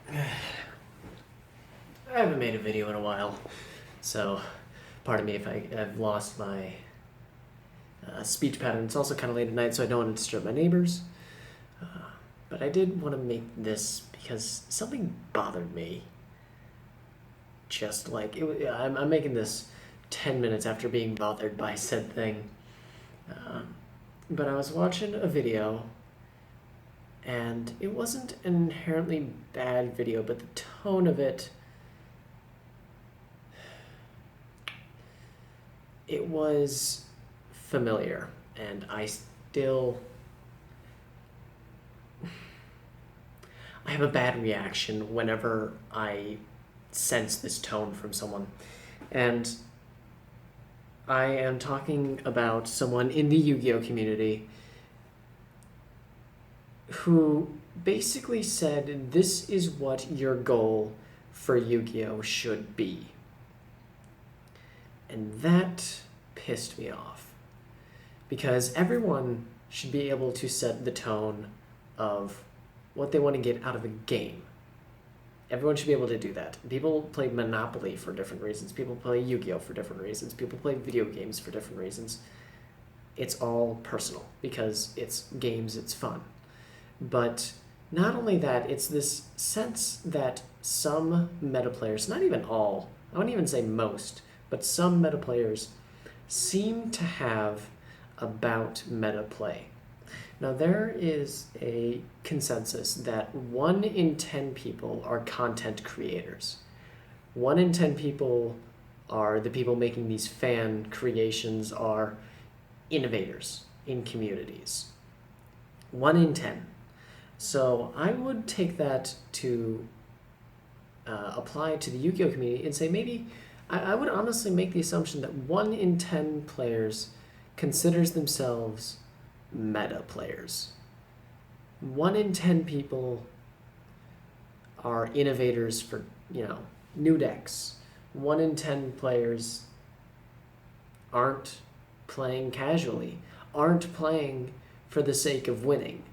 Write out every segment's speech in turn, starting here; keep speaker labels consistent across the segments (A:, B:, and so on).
A: I haven't made a video in a while, so pardon me if I've lost my speech pattern. It's also kind of late at night, so I don't want to disturb my neighbors. But I did want to make this because something bothered me. Just like, I'm making this 10 minutes after being bothered by said thing. But I was watching a video, and it wasn't an inherently bad video, but the tone of it, it was familiar, and I have a bad reaction whenever I sense this tone from someone. And I am talking about someone in the Yu-Gi-Oh community who basically said this is what your goal for Yu-Gi-Oh should be. And that pissed me off. Because everyone should be able to set the tone of what they want to get out of a game. Everyone should be able to do that. People play Monopoly for different reasons. People play Yu-Gi-Oh for different reasons. People play video games for different reasons. It's all personal because it's games, it's fun. But not only that, it's this sense that some meta players, not even all, I wouldn't even say most, but some meta players seem to have about meta play. Now, there is a consensus that 1 in 10 people are content creators. 1 in 10 people are the people making these fan creations, are innovators in communities. 1 in 10. So I would take that to apply to the Yu-Gi-Oh community and say maybe I would honestly make the assumption that 1 in 10 players considers themselves meta players. 1 in 10 people are innovators for, new decks. 1 in 10 players aren't playing casually, aren't playing for the sake of winning.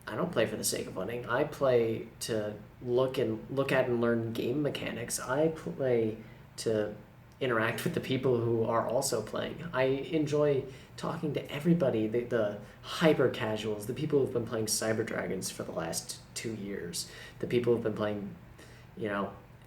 A: I don't play for the sake of winning. I play to look at and learn game mechanics. I play to interact with the people who are also playing. I enjoy talking to everybody, the hyper casuals, the people who've been playing Cyber Dragons for the last 2 years, the people who've been playing,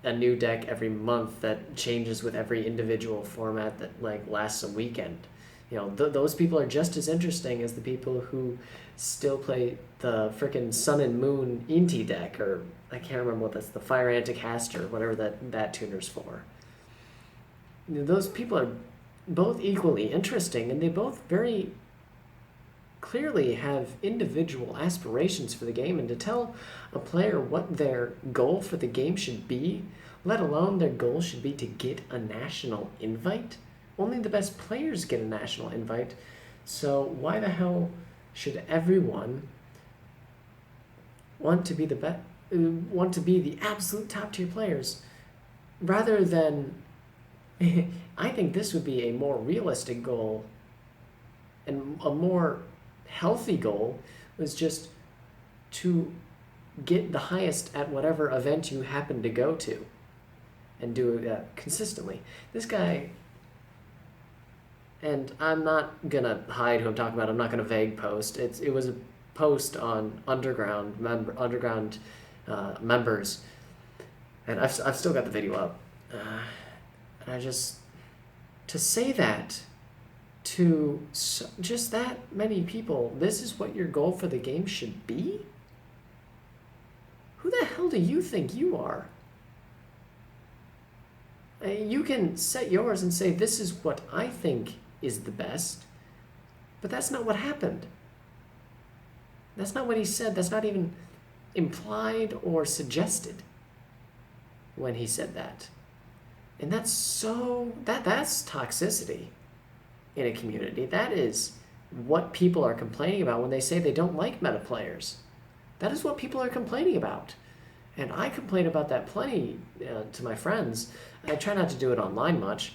A: a new deck every month that changes with every individual format that lasts a weekend. Those people are just as interesting as the people who still play the frickin' Sun and Moon Inti deck, or I can't remember what that's, the Fire Anticaster, whatever that tuner's for. Those people are both equally interesting, and they both very clearly have individual aspirations for the game, and to tell a player what their goal for the game should be, let alone their goal should be to get a national invite. Only the best players get a national invite, so why the hell should everyone want to be the absolute top tier players rather than I think this would be a more realistic goal and a more healthy goal, was just to get the highest at whatever event you happen to go to and do it consistently. This guy, and I'm not gonna hide who I'm talking about. I'm not gonna vague post. It was a post on underground members, and I've still got the video up. And to say that to just that many people, this is what your goal for the game should be? Who the hell do you think you are? You can set yours and say, this is what I think is the best, but that's not what happened. That's not what he said. That's not even implied or suggested when he said that. And that's toxicity in a community. That is what people are complaining about when they say they don't like meta players. That is what people are complaining about. And I complain about that plenty to my friends. I try not to do it online much.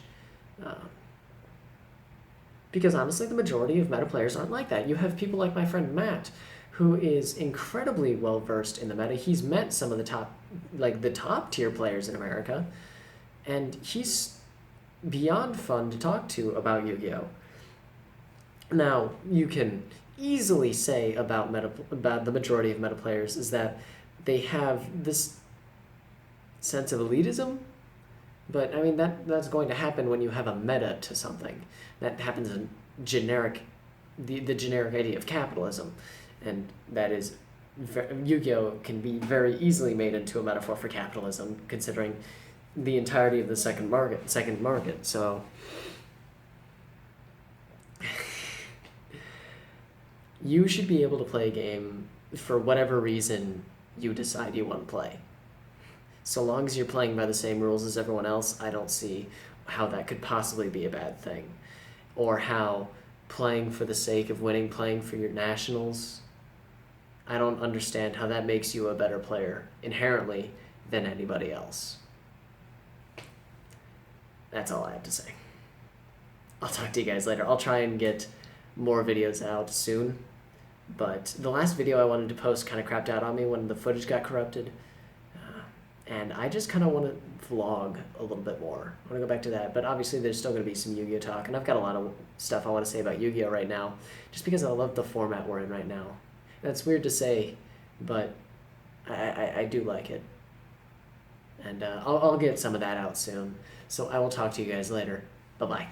A: Because honestly, the majority of meta players aren't like that. You have people like my friend Matt, who is incredibly well versed in the meta. He's met some of the top tier players in America, and he's beyond fun to talk to about Yu-Gi-Oh! Now, you can easily say about the majority of meta players is that they have this sense of elitism, but I mean that's going to happen when you have a meta to something. That happens in the generic idea of capitalism, and that is Yu-Gi-Oh! Can be very easily made into a metaphor for capitalism, considering the entirety of the second market. So you should be able to play a game for whatever reason you decide you want to play. So long as you're playing by the same rules as everyone else, I don't see how that could possibly be a bad thing. Or how playing for the sake of winning, playing for your nationals, I don't understand how that makes you a better player inherently than anybody else. That's all I have to say. I'll talk to you guys later. I'll try and get more videos out soon. But the last video I wanted to post kind of crapped out on me when the footage got corrupted. And I just kind of want to vlog a little bit more. I want to go back to that. But obviously there's still going to be some Yu-Gi-Oh! Talk. And I've got a lot of stuff I want to say about Yu-Gi-Oh! Right now. Just because I love the format we're in right now. And it's weird to say, but I do like it. And I'll get some of that out soon. So I will talk to you guys later. Bye-bye.